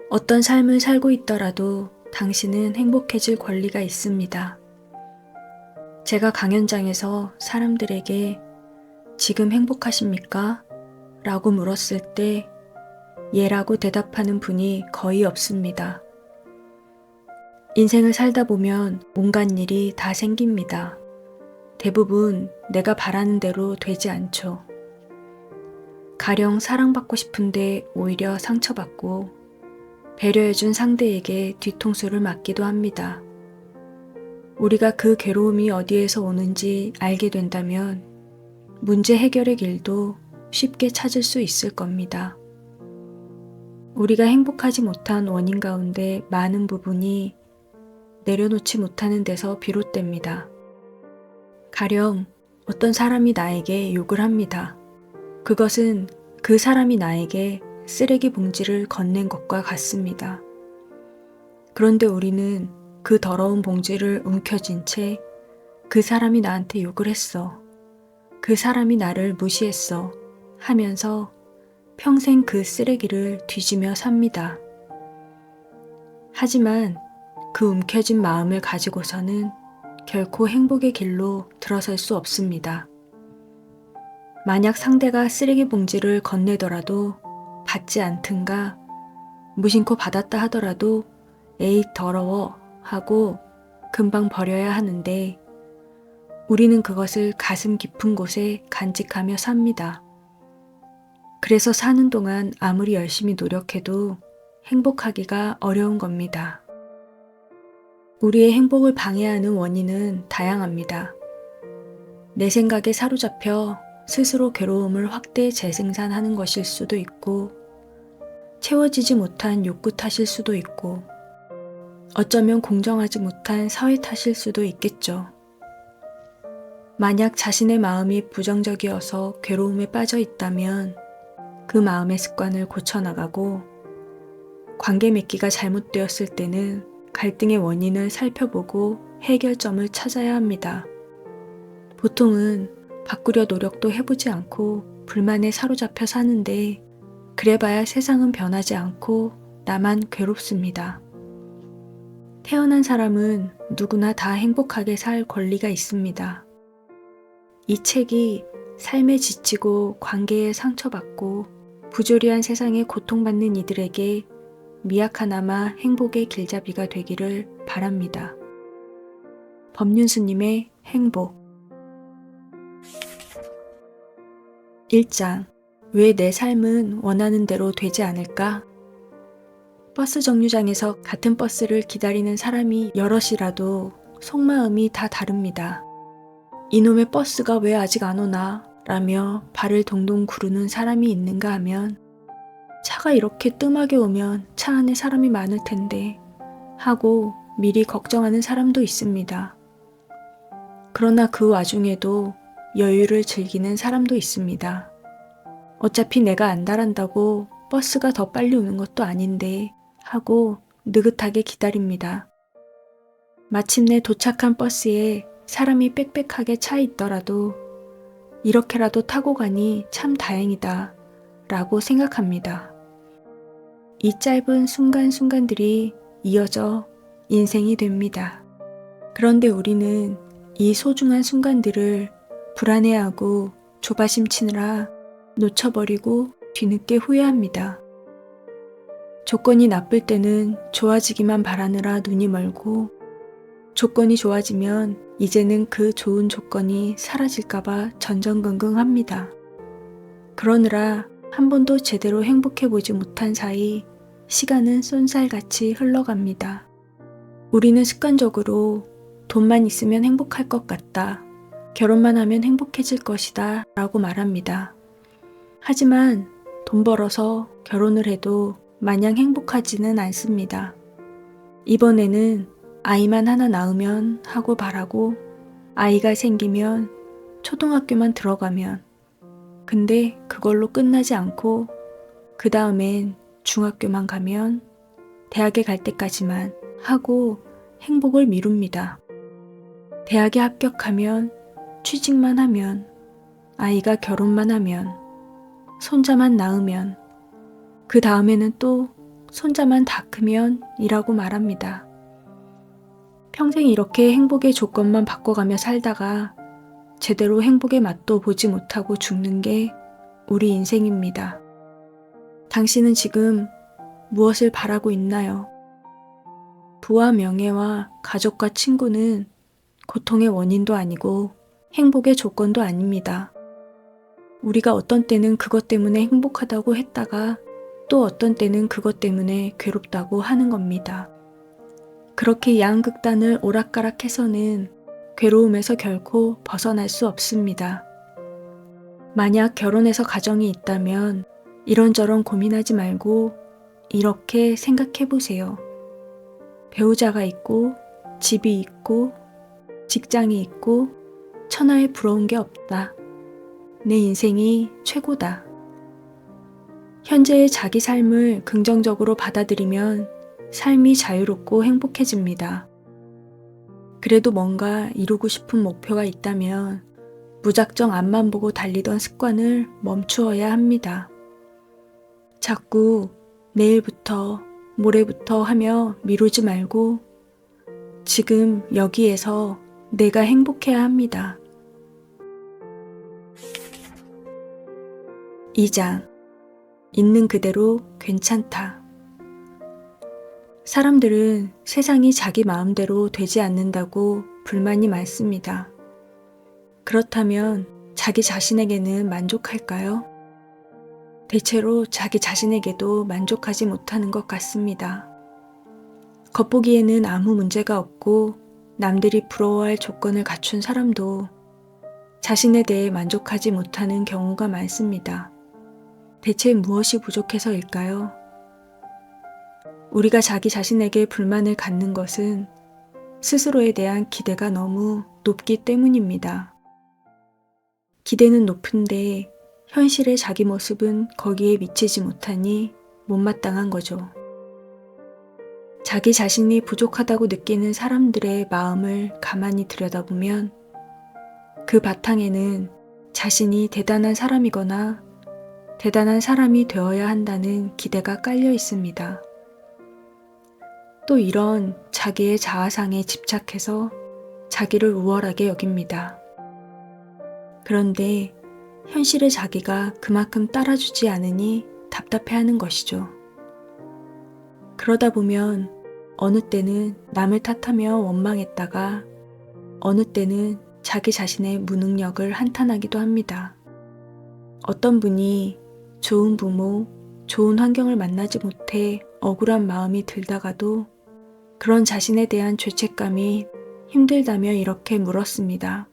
어떤 삶을 살고 있더라도 당신은 행복해질 권리가 있습니다. 제가 강연장에서 사람들에게 지금 행복하십니까? 라고 물었을 때 예라고 대답하는 분이 거의 없습니다. 인생을 살다 보면 온갖 일이 다 생깁니다. 대부분 내가 바라는 대로 되지 않죠. 가령 사랑받고 싶은데 오히려 상처받고 배려해준 상대에게 뒤통수를 맞기도 합니다. 우리가 그 괴로움이 어디에서 오는지 알게 된다면 문제 해결의 길도 쉽게 찾을 수 있을 겁니다. 우리가 행복하지 못한 원인 가운데 많은 부분이 내려놓지 못하는 데서 비롯됩니다. 가령 어떤 사람이 나에게 욕을 합니다. 그것은 그 사람이 나에게 쓰레기 봉지를 건넨 것과 같습니다. 그런데 우리는 그 더러운 봉지를 움켜쥔 채 그 사람이 나한테 욕을 했어. 그 사람이 나를 무시했어. 하면서 평생 그 쓰레기를 뒤지며 삽니다. 하지만 그 움켜진 마음을 가지고서는 결코 행복의 길로 들어설 수 없습니다. 만약 상대가 쓰레기 봉지를 건네더라도 받지 않든가 무심코 받았다 하더라도 에이 더러워 하고 금방 버려야 하는데 우리는 그것을 가슴 깊은 곳에 간직하며 삽니다. 그래서 사는 동안 아무리 열심히 노력해도 행복하기가 어려운 겁니다. 우리의 행복을 방해하는 원인은 다양합니다. 내 생각에 사로잡혀 스스로 괴로움을 확대 재생산하는 것일 수도 있고 채워지지 못한 욕구 탓일 수도 있고 어쩌면 공정하지 못한 사회 탓일 수도 있겠죠. 만약 자신의 마음이 부정적이어서 괴로움에 빠져 있다면 그 마음의 습관을 고쳐나가고 관계 맺기가 잘못되었을 때는 갈등의 원인을 살펴보고 해결점을 찾아야 합니다. 보통은 바꾸려 노력도 해보지 않고 불만에 사로잡혀 사는데 그래봐야 세상은 변하지 않고 나만 괴롭습니다. 태어난 사람은 누구나 다 행복하게 살 권리가 있습니다. 이 책이 삶에 지치고 관계에 상처받고 부조리한 세상에 고통받는 이들에게 미약하나마 행복의 길잡이가 되기를 바랍니다. 법륜스님의 행복 1장 왜 내 삶은 원하는 대로 되지 않을까? 버스 정류장에서 같은 버스를 기다리는 사람이 여럿이라도 속마음이 다 다릅니다. 이놈의 버스가 왜 아직 안 오나? 라며 발을 동동 구르는 사람이 있는가 하면 차가 이렇게 뜸하게 오면 차 안에 사람이 많을 텐데 하고 미리 걱정하는 사람도 있습니다. 그러나 그 와중에도 여유를 즐기는 사람도 있습니다. 어차피 내가 안달한다고 버스가 더 빨리 오는 것도 아닌데 하고 느긋하게 기다립니다. 마침내 도착한 버스에 사람이 빽빽하게 차 있더라도 이렇게라도 타고 가니 참 다행이다 라고 생각합니다. 이 짧은 순간순간들이 이어져 인생이 됩니다. 그런데 우리는 이 소중한 순간들을 불안해하고 조바심 치느라 놓쳐버리고 뒤늦게 후회합니다. 조건이 나쁠 때는 좋아지기만 바라느라 눈이 멀고 조건이 좋아지면 이제는 그 좋은 조건이 사라질까봐 전전긍긍합니다. 그러느라 한 번도 제대로 행복해보지 못한 사이 시간은 쏜살같이 흘러갑니다. 우리는 습관적으로 돈만 있으면 행복할 것 같다. 결혼만 하면 행복해질 것이다 라고 말합니다. 하지만 돈 벌어서 결혼을 해도 마냥 행복하지는 않습니다. 이번에는 아이만 하나 낳으면 하고 바라고 아이가 생기면 초등학교만 들어가면 근데 그걸로 끝나지 않고 그 다음엔 중학교만 가면 대학에 갈 때까지만 하고 행복을 미룹니다. 대학에 합격하면 취직만 하면 아이가 결혼만 하면 손자만 낳으면 그 다음에는 또 손자만 다 크면 이라고 말합니다. 평생 이렇게 행복의 조건만 바꿔가며 살다가 제대로 행복의 맛도 보지 못하고 죽는 게 우리 인생입니다. 당신은 지금 무엇을 바라고 있나요? 부와 명예와 가족과 친구는 고통의 원인도 아니고 행복의 조건도 아닙니다. 우리가 어떤 때는 그것 때문에 행복하다고 했다가 또 어떤 때는 그것 때문에 괴롭다고 하는 겁니다. 그렇게 양극단을 오락가락해서는 괴로움에서 결코 벗어날 수 없습니다. 만약 결혼해서 가정이 있다면 이런저런 고민하지 말고 이렇게 생각해 보세요. 배우자가 있고 집이 있고 직장이 있고 천하에 부러운 게 없다. 내 인생이 최고다. 현재의 자기 삶을 긍정적으로 받아들이면 삶이 자유롭고 행복해집니다. 그래도 뭔가 이루고 싶은 목표가 있다면 무작정 앞만 보고 달리던 습관을 멈추어야 합니다. 자꾸 내일부터, 모레부터 하며 미루지 말고 지금 여기에서 내가 행복해야 합니다. 2장. 있는 그대로 괜찮다. 사람들은 세상이 자기 마음대로 되지 않는다고 불만이 많습니다. 그렇다면 자기 자신에게는 만족할까요? 대체로 자기 자신에게도 만족하지 못하는 것 같습니다. 겉보기에는 아무 문제가 없고 남들이 부러워할 조건을 갖춘 사람도 자신에 대해 만족하지 못하는 경우가 많습니다. 대체 무엇이 부족해서일까요? 우리가 자기 자신에게 불만을 갖는 것은 스스로에 대한 기대가 너무 높기 때문입니다. 기대는 높은데 현실의 자기 모습은 거기에 미치지 못하니 못마땅한 거죠. 자기 자신이 부족하다고 느끼는 사람들의 마음을 가만히 들여다보면 그 바탕에는 자신이 대단한 사람이거나 대단한 사람이 되어야 한다는 기대가 깔려 있습니다. 또 이런 자기의 자아상에 집착해서 자기를 우월하게 여깁니다. 그런데 현실의 자기가 그만큼 따라주지 않으니 답답해하는 것이죠. 그러다 보면 어느 때는 남을 탓하며 원망했다가 어느 때는 자기 자신의 무능력을 한탄하기도 합니다. 어떤 분이 좋은 부모, 좋은 환경을 만나지 못해 억울한 마음이 들다가도 그런 자신에 대한 죄책감이 힘들다며 이렇게 물었습니다.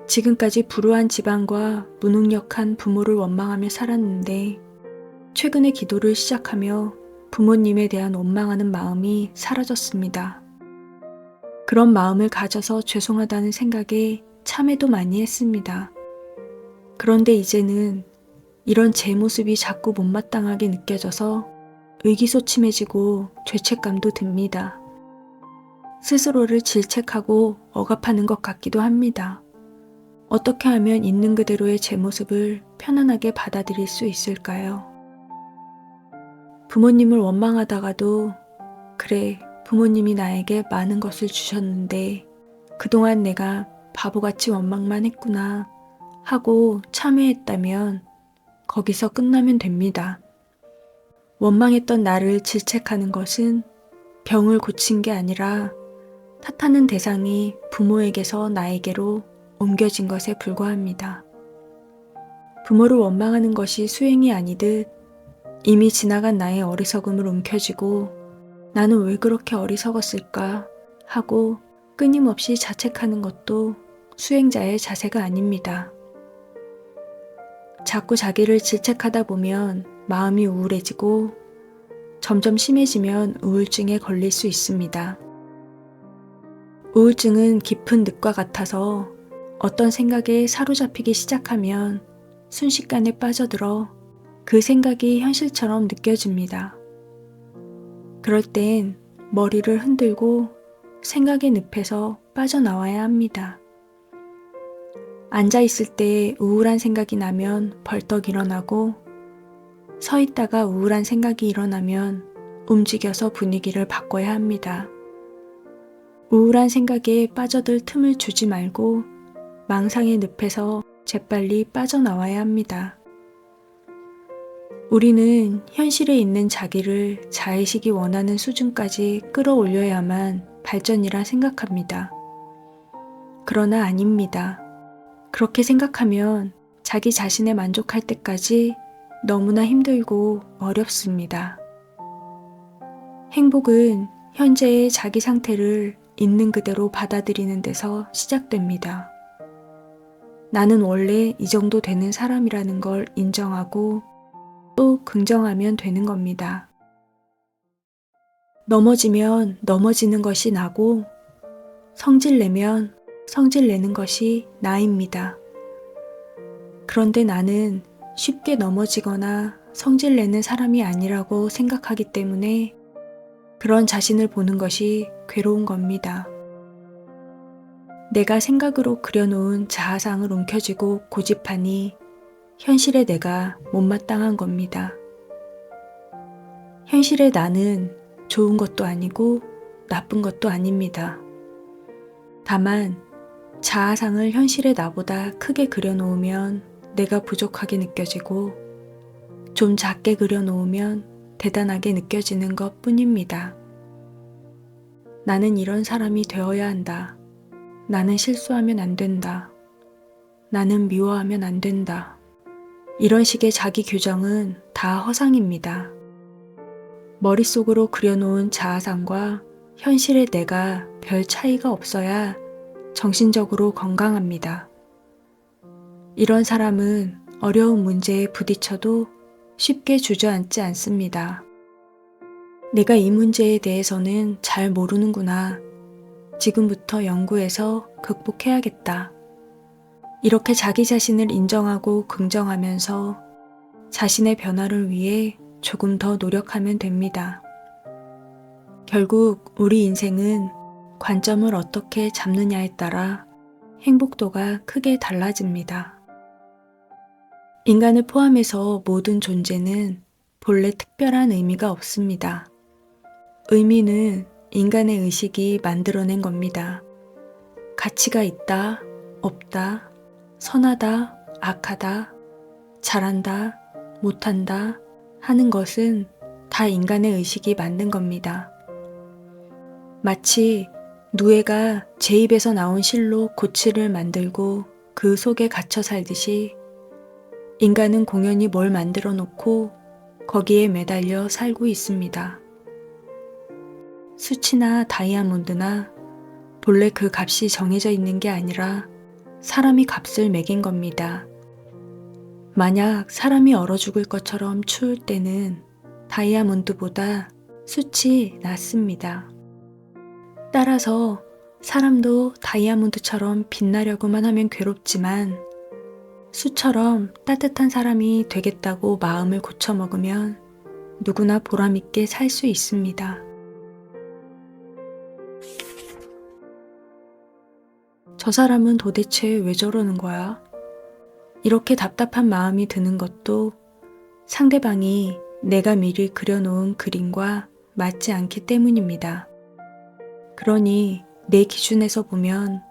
지금까지 불우한 집안과 무능력한 부모를 원망하며 살았는데 최근에 기도를 시작하며 부모님에 대한 원망하는 마음이 사라졌습니다. 그런 마음을 가져서 죄송하다는 생각에 참회도 많이 했습니다. 그런데 이제는 이런 제 모습이 자꾸 못마땅하게 느껴져서 의기소침해지고 죄책감도 듭니다. 스스로를 질책하고 억압하는 것 같기도 합니다. 어떻게 하면 있는 그대로의 제 모습을 편안하게 받아들일 수 있을까요? 부모님을 원망하다가도 그래, 부모님이 나에게 많은 것을 주셨는데 그동안 내가 바보같이 원망만 했구나 하고 참회했다면 거기서 끝나면 됩니다. 원망했던 나를 질책하는 것은 병을 고친 게 아니라 탓하는 대상이 부모에게서 나에게로 옮겨진 것에 불과합니다. 부모를 원망하는 것이 수행이 아니듯 이미 지나간 나의 어리석음을 움켜쥐고 나는 왜 그렇게 어리석었을까 하고 끊임없이 자책하는 것도 수행자의 자세가 아닙니다. 자꾸 자기를 질책하다 보면 마음이 우울해지고 점점 심해지면 우울증에 걸릴 수 있습니다. 우울증은 깊은 늪과 같아서 어떤 생각에 사로잡히기 시작하면 순식간에 빠져들어 그 생각이 현실처럼 느껴집니다. 그럴 땐 머리를 흔들고 생각의 늪에서 빠져나와야 합니다. 앉아 있을 때 우울한 생각이 나면 벌떡 일어나고 서 있다가 우울한 생각이 일어나면 움직여서 분위기를 바꿔야 합니다. 우울한 생각에 빠져들 틈을 주지 말고 망상의 늪에서 재빨리 빠져나와야 합니다. 우리는 현실에 있는 자기를 자의식이 원하는 수준까지 끌어올려야만 발전이라 생각합니다. 그러나 아닙니다. 그렇게 생각하면 자기 자신에 만족할 때까지 너무나 힘들고 어렵습니다. 행복은 현재의 자기 상태를 있는 그대로 받아들이는 데서 시작됩니다. 나는 원래 이 정도 되는 사람이라는 걸 인정하고 또 긍정하면 되는 겁니다. 넘어지면 넘어지는 것이 나고 성질내면 성질내는 것이 나입니다. 그런데 나는 쉽게 넘어지거나 성질내는 사람이 아니라고 생각하기 때문에 그런 자신을 보는 것이 괴로운 겁니다. 내가 생각으로 그려놓은 자아상을 움켜쥐고 고집하니 현실의 내가 못마땅한 겁니다. 현실의 나는 좋은 것도 아니고 나쁜 것도 아닙니다. 다만 자아상을 현실의 나보다 크게 그려놓으면 내가 부족하게 느껴지고 좀 작게 그려놓으면 대단하게 느껴지는 것 뿐입니다. 나는 이런 사람이 되어야 한다. 나는 실수하면 안 된다. 나는 미워하면 안 된다. 이런 식의 자기 규정은 다 허상입니다. 머릿속으로 그려놓은 자아상과 현실의 내가 별 차이가 없어야 정신적으로 건강합니다. 이런 사람은 어려운 문제에 부딪혀도 쉽게 주저앉지 않습니다. 내가 이 문제에 대해서는 잘 모르는구나. 지금부터 연구해서 극복해야겠다. 이렇게 자기 자신을 인정하고 긍정하면서 자신의 변화를 위해 조금 더 노력하면 됩니다. 결국 우리 인생은 관점을 어떻게 잡느냐에 따라 행복도가 크게 달라집니다. 인간을 포함해서 모든 존재는 본래 특별한 의미가 없습니다. 의미는 인간의 의식이 만들어낸 겁니다. 가치가 있다, 없다, 선하다, 악하다, 잘한다, 못한다 하는 것은 다 인간의 의식이 만든 겁니다. 마치 누에가 제 입에서 나온 실로 고치를 만들고 그 속에 갇혀 살듯이 인간은 공연히 뭘 만들어 놓고 거기에 매달려 살고 있습니다. 수치나 다이아몬드나 본래 그 값이 정해져 있는 게 아니라 사람이 값을 매긴 겁니다. 만약 사람이 얼어 죽을 것처럼 추울 때는 다이아몬드보다 숯이 낫습니다. 따라서 사람도 다이아몬드처럼 빛나려고만 하면 괴롭지만 숯처럼 따뜻한 사람이 되겠다고 마음을 고쳐먹으면 누구나 보람있게 살 수 있습니다. 저 사람은 도대체 왜 저러는 거야? 이렇게 답답한 마음이 드는 것도 상대방이 내가 미리 그려놓은 그림과 맞지 않기 때문입니다. 그러니 내 기준에서 보면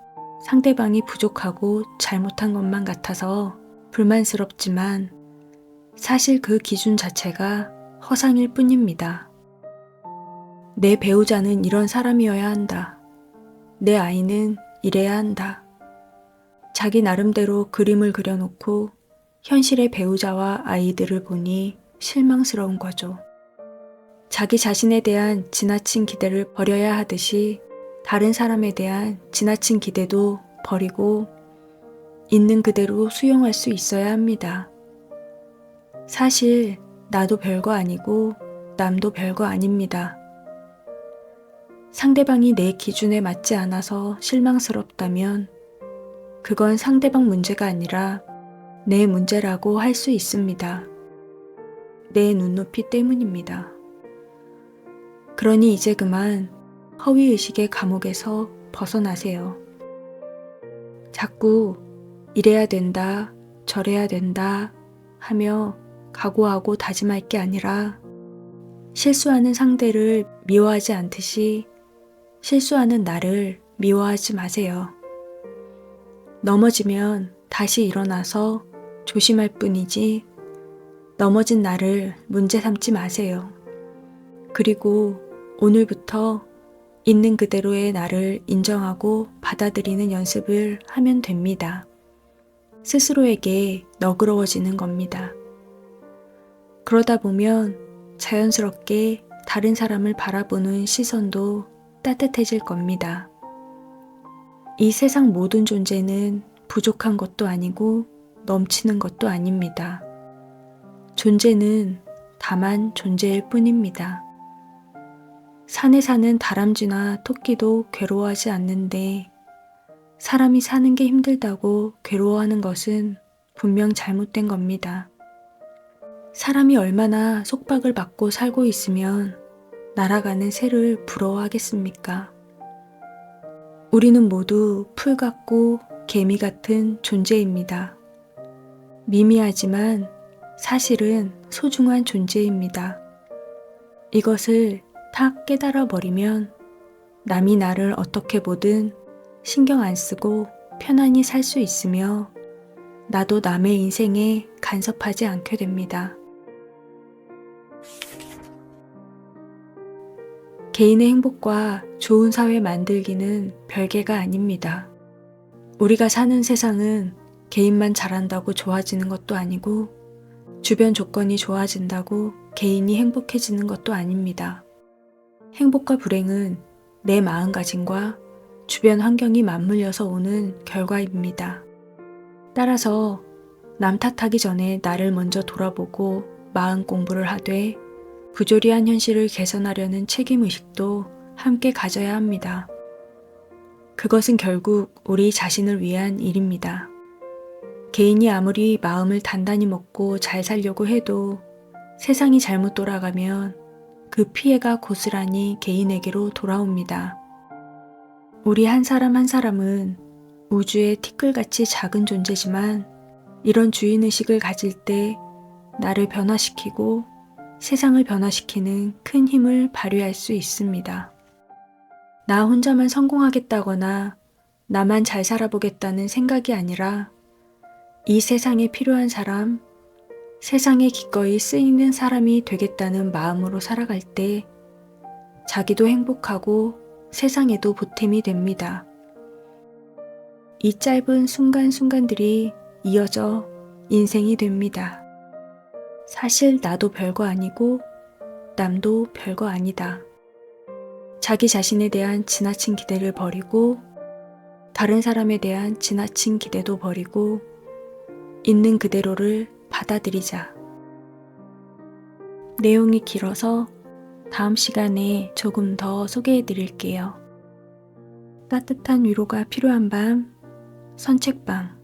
상대방이 부족하고 잘못한 것만 같아서 불만스럽지만 사실 그 기준 자체가 허상일 뿐입니다. 내 배우자는 이런 사람이어야 한다. 내 아이는 이래야 한다. 자기 나름대로 그림을 그려놓고 현실의 배우자와 아이들을 보니 실망스러운 거죠. 자기 자신에 대한 지나친 기대를 버려야 하듯이 다른 사람에 대한 지나친 기대도 버리고 있는 그대로 수용할 수 있어야 합니다. 사실 나도 별거 아니고 남도 별거 아닙니다. 상대방이 내 기준에 맞지 않아서 실망스럽다면 그건 상대방 문제가 아니라 내 문제라고 할 수 있습니다. 내 눈높이 때문입니다. 그러니 이제 그만 허위의식의 감옥에서 벗어나세요. 자꾸 이래야 된다, 저래야 된다 하며 각오하고 다짐할 게 아니라 실수하는 상대를 미워하지 않듯이 실수하는 나를 미워하지 마세요. 넘어지면 다시 일어나서 조심할 뿐이지 넘어진 나를 문제 삼지 마세요. 그리고 오늘부터 있는 그대로의 나를 인정하고 받아들이는 연습을 하면 됩니다. 스스로에게 너그러워지는 겁니다. 그러다 보면 자연스럽게 다른 사람을 바라보는 시선도 따뜻해질 겁니다. 이 세상 모든 존재는 부족한 것도 아니고 넘치는 것도 아닙니다. 존재는 다만 존재일 뿐입니다. 산에 사는 다람쥐나 토끼도 괴로워하지 않는데 사람이 사는 게 힘들다고 괴로워하는 것은 분명 잘못된 겁니다. 사람이 얼마나 속박을 받고 살고 있으면 날아가는 새를 부러워하겠습니까? 우리는 모두 풀 같고 개미 같은 존재입니다. 미미하지만 사실은 소중한 존재입니다. 이것을 탁 깨달아 버리면 남이 나를 어떻게 보든 신경 안 쓰고 편안히 살 수 있으며 나도 남의 인생에 간섭하지 않게 됩니다. 개인의 행복과 좋은 사회 만들기는 별개가 아닙니다. 우리가 사는 세상은 개인만 잘한다고 좋아지는 것도 아니고 주변 조건이 좋아진다고 개인이 행복해지는 것도 아닙니다. 행복과 불행은 내 마음가짐과 주변 환경이 맞물려서 오는 결과입니다. 따라서 남 탓하기 전에 나를 먼저 돌아보고 마음 공부를 하되 부조리한 현실을 개선하려는 책임의식도 함께 가져야 합니다. 그것은 결국 우리 자신을 위한 일입니다. 개인이 아무리 마음을 단단히 먹고 잘 살려고 해도 세상이 잘못 돌아가면 그 피해가 고스란히 개인에게로 돌아옵니다. 우리 한 사람 한 사람은 우주의 티끌같이 작은 존재지만 이런 주인의식을 가질 때 나를 변화시키고 세상을 변화시키는 큰 힘을 발휘할 수 있습니다. 나 혼자만 성공하겠다거나 나만 잘 살아보겠다는 생각이 아니라 이 세상에 필요한 사람, 세상에 기꺼이 쓰이는 사람이 되겠다는 마음으로 살아갈 때 자기도 행복하고 세상에도 보탬이 됩니다. 이 짧은 순간순간들이 이어져 인생이 됩니다. 사실 나도 별거 아니고 남도 별거 아니다. 자기 자신에 대한 지나친 기대를 버리고 다른 사람에 대한 지나친 기대도 버리고 있는 그대로를 받아들이자. 내용이 길어서 다음 시간에 조금 더 소개해 드릴게요. 따뜻한 위로가 필요한 밤, 선책방.